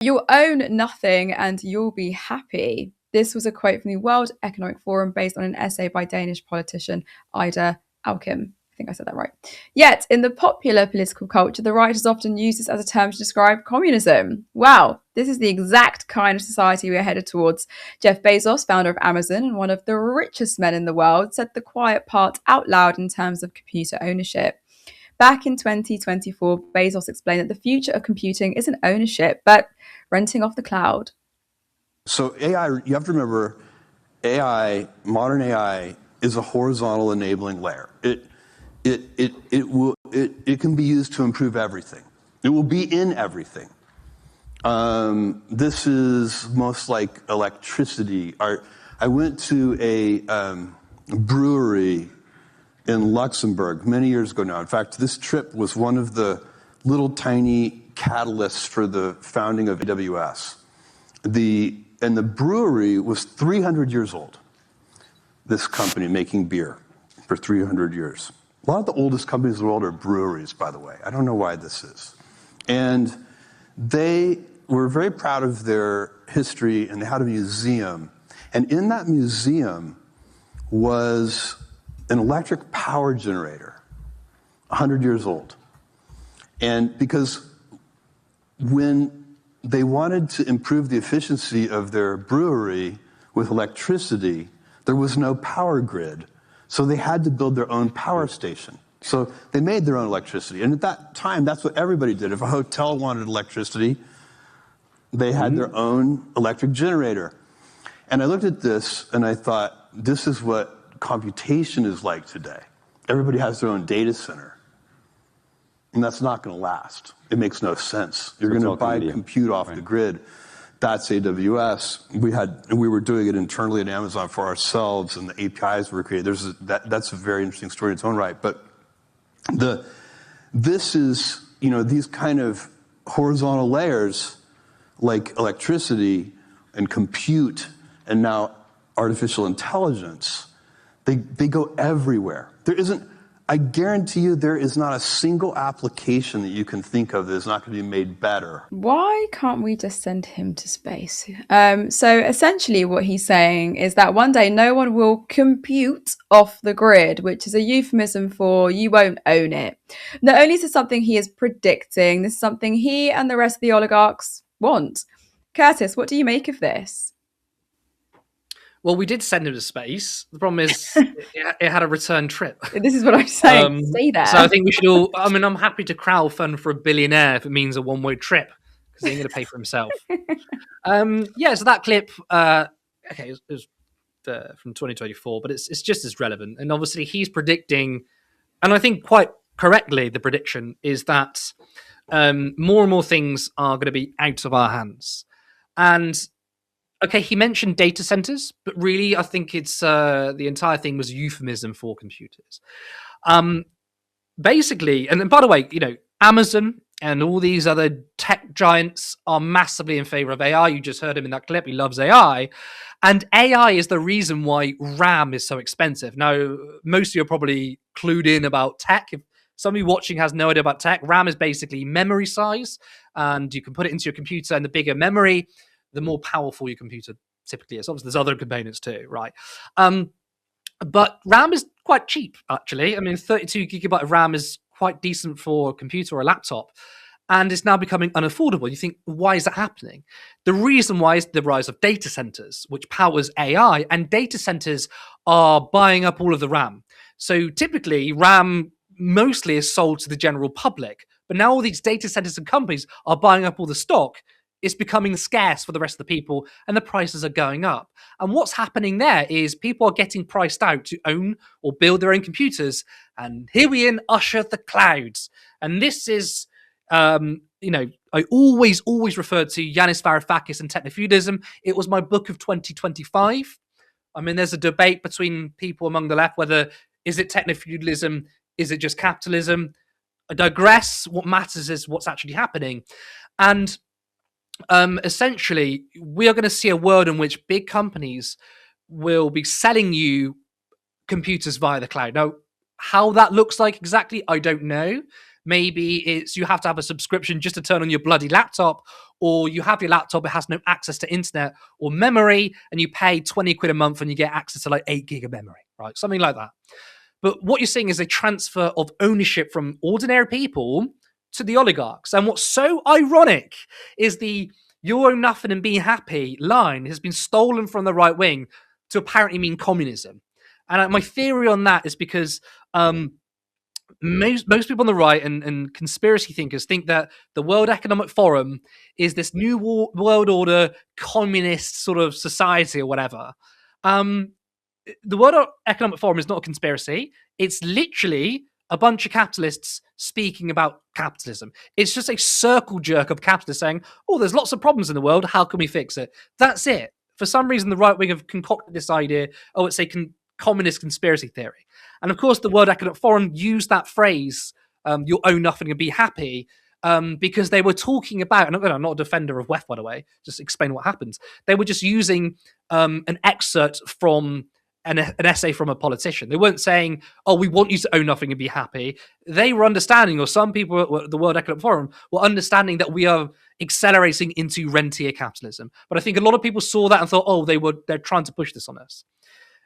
You'll own nothing and you'll be happy. This was a quote from the World Economic Forum based on an essay by Danish politician Ida Auken. I think I said that right. Yet, in the popular political culture, the writers often use this as a term to describe communism. Wow, this is the exact kind of society we are headed towards. Jeff Bezos, founder of Amazon and one of the richest men in the world, said the quiet part out loud in terms of computer ownership. Back in 2024, Bezos explained that the future of computing isn't ownership, but renting off the cloud. So AI, you have to remember, AI, modern AI, is a horizontal enabling layer. It can be used to improve everything. It will be in everything. This is most like electricity. I went to a brewery in Luxembourg many years ago now. In fact, this trip was one of the little tiny catalysts for the founding of AWS. And the brewery was 300 years old, this company making beer for 300 years. A lot of the oldest companies in the world are breweries, by the way. I don't know why this is. And they were very proud of their history, and they had a museum. And in that museum was an electric power generator, 100 years old. And because when they wanted to improve the efficiency of their brewery with electricity, there was no power grid. So they had to build their own power station. So they made their own electricity. And at that time, that's what everybody did. If a hotel wanted electricity, they had their own electric generator. And I looked at this and I thought, this is what computation is like today. Everybody has their own data center. And that's not going to last. It makes no sense. You're going to buy compute off the grid. That's AWS. We were doing it internally at Amazon for ourselves, and the APIs were created. That's a very interesting story in its own right. But this is, these kind of horizontal layers like electricity and compute and now artificial intelligence, they go everywhere. I guarantee you there is not a single application that you can think of that is not going to be made better. Why can't we just send him to space? So essentially what he's saying is that one day no one will compute off the grid, which is a euphemism for you won't own it. Not only is this something he is predicting, this is something he and the rest of the oligarchs want. Curtis, what do you make of this? Well, we did send him to space. The problem is it had a return trip. This is what I'm saying. Stay there. So I think we should all... I'm happy to crowdfund for a billionaire if it means a one-way trip, because he ain't going to pay for himself. So that clip, it was from 2024, but it's just as relevant. And obviously he's predicting, and I think quite correctly, the prediction is that more and more things are going to be out of our hands. And okay, he mentioned data centers, but really I think it's the entire thing was a euphemism for computers. Basically, and by the way, Amazon and all these other tech giants are massively in favor of AI. You just heard him in that clip. He loves AI. And AI is the reason why RAM is so expensive. Now, most of you are probably clued in about tech. If somebody watching has no idea about tech, RAM is basically memory size, and you can put it into your computer, and the bigger memory, the more powerful your computer typically is. Obviously, there's other components too, right? But RAM is quite cheap, actually. 32 gigabyte of RAM is quite decent for a computer or a laptop, and it's now becoming unaffordable. You think, why is that happening? The reason why is the rise of data centers, which powers AI, and data centers are buying up all of the RAM. So typically, RAM mostly is sold to the general public, but now all these data centers and companies are buying up all the stock. It's becoming scarce for the rest of the people, and the prices are going up. And what's happening there is people are getting priced out to own or build their own computers. And here we usher the clouds. And this is, I always referred to Yanis Varoufakis and technofeudalism. It was my book of 2025. There's a debate between people among the left, whether is it technofeudalism, is it just capitalism? I digress. What matters is what's actually happening. And essentially, we are going to see a world in which big companies will be selling you computers via the cloud. Now, how that looks like exactly, I don't know. Maybe it's you have to have a subscription just to turn on your bloody laptop, or you have your laptop, it has no access to internet or memory, and you pay 20 quid a month and you get access to like 8 gig of memory, right? Something like that. But what you're seeing is a transfer of ownership from ordinary people to the oligarchs. And what's so ironic is the "you own nothing and be happy" line has been stolen from the right wing to apparently mean communism. And my theory on that is because most people on the right and conspiracy thinkers think that the World Economic Forum is this new world order communist sort of society or whatever. The World Economic Forum is not a conspiracy. It's literally a bunch of capitalists speaking about capitalism. It's just a circle jerk of capitalists saying, "Oh, there's lots of problems in the world. How can we fix it?" That's it. For some reason, the right wing have concocted this idea, oh, it's a communist conspiracy theory. And of course, the World Economic Forum used that phrase, "you'll own nothing and be happy," because they were talking about, and I'm not a defender of WEF, by the way, just explain what happens. They were just using an excerpt from an essay from a politician. They weren't saying, "Oh, we want you to own nothing and be happy." They were understanding, or some people at the World Economic Forum were understanding, that we are accelerating into rentier capitalism. But I think a lot of people saw that and thought, "Oh, they're trying to push this on us."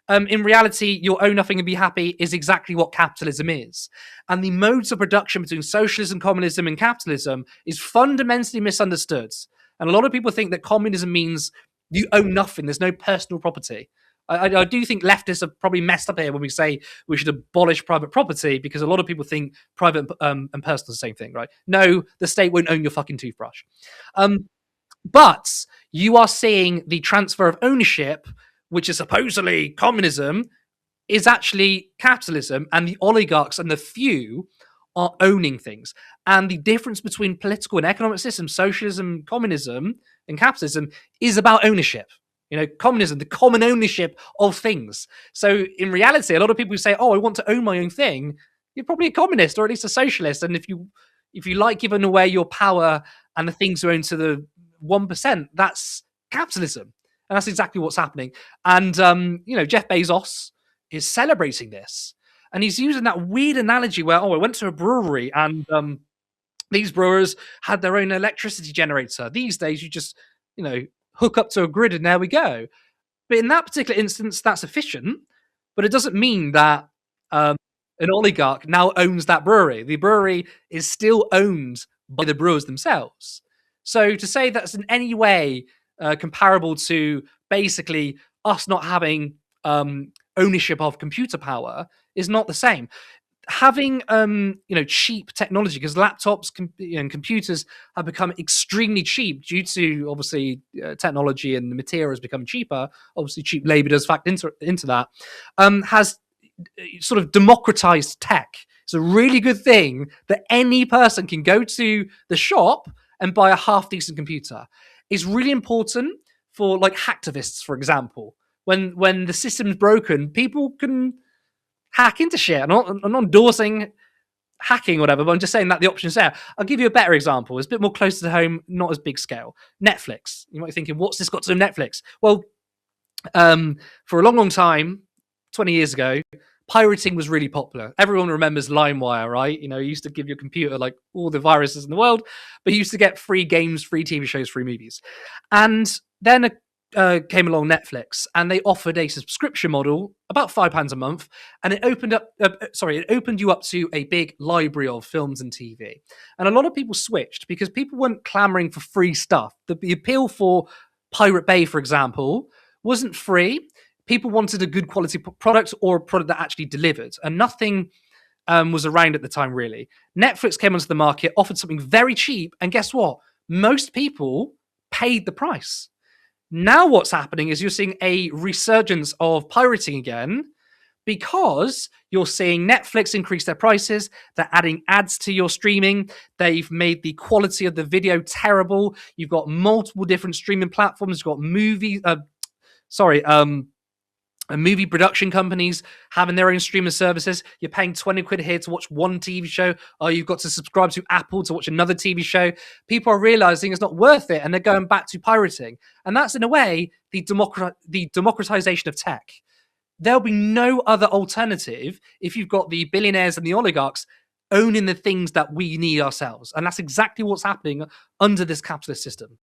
In reality, "you'll own nothing and be happy" is exactly what capitalism is. And the modes of production between socialism, communism, and capitalism is fundamentally misunderstood. And a lot of people think that communism means you own nothing, there's no personal property. I do think leftists have probably messed up here when we say we should abolish private property, because a lot of people think private and personal is the same thing, right? No, the state won't own your fucking toothbrush. But you are seeing the transfer of ownership, which is supposedly communism, is actually capitalism, and the oligarchs and the few are owning things. And the difference between political and economic systems, socialism, communism, and capitalism, is about ownership. Communism, the common ownership of things. So in reality, a lot of people who say, "Oh, I want to own my own thing," you're probably a communist or at least a socialist. And if you like giving away your power and the things you own to the 1%, that's capitalism. And that's exactly what's happening. And Jeff Bezos is celebrating this. And he's using that weird analogy where, I went to a brewery and these brewers had their own electricity generator. These days, you just, hook up to a grid and there we go. But in that particular instance, that's efficient. But it doesn't mean that an oligarch now owns that brewery. The brewery is still owned by the brewers themselves. So to say that's in any way comparable to basically us not having ownership of computer power is not the same. Having cheap technology, because laptops and computers have become extremely cheap due to obviously technology, and the material has become cheaper. Obviously, cheap labor does factor into that. Has sort of democratized tech. It's a really good thing that any person can go to the shop and buy a half decent computer. It's really important for like hacktivists, for example. When the system's broken, people can hack into shit. I'm not endorsing hacking or whatever, but I'm just saying that the option's there. I'll give you a better example. It's a bit more close to home, not as big scale. Netflix. You might be thinking, what's this got to do with Netflix? Well, for a long, long time, 20 years ago, pirating was really popular. Everyone remembers LimeWire, right? You used to give your computer like all the viruses in the world, but you used to get free games, free TV shows, free movies. And then came along Netflix, and they offered a subscription model, about £5 a month, and it opened you up to a big library of films and TV. And a lot of people switched because people weren't clamoring for free stuff. The appeal for Pirate Bay, for example, wasn't free. People wanted a good quality product, or a product that actually delivered, and nothing was around at the time, really. Netflix came onto the market, offered something very cheap, and guess what? Most people paid the price. Now what's happening is you're seeing a resurgence of pirating again, because you're seeing Netflix increase their prices. They're adding ads to your streaming. They've made the quality of the video terrible. You've got multiple different streaming platforms. You've got movie production companies having their own streaming services. You're paying 20 quid here to watch one TV show. Oh, you've got to subscribe to Apple to watch another TV show. People are realizing it's not worth it, and they're going back to pirating. And that's, in a way, the democratization of tech. There'll be no other alternative if you've got the billionaires and the oligarchs owning the things that we need ourselves. And that's exactly what's happening under this capitalist system.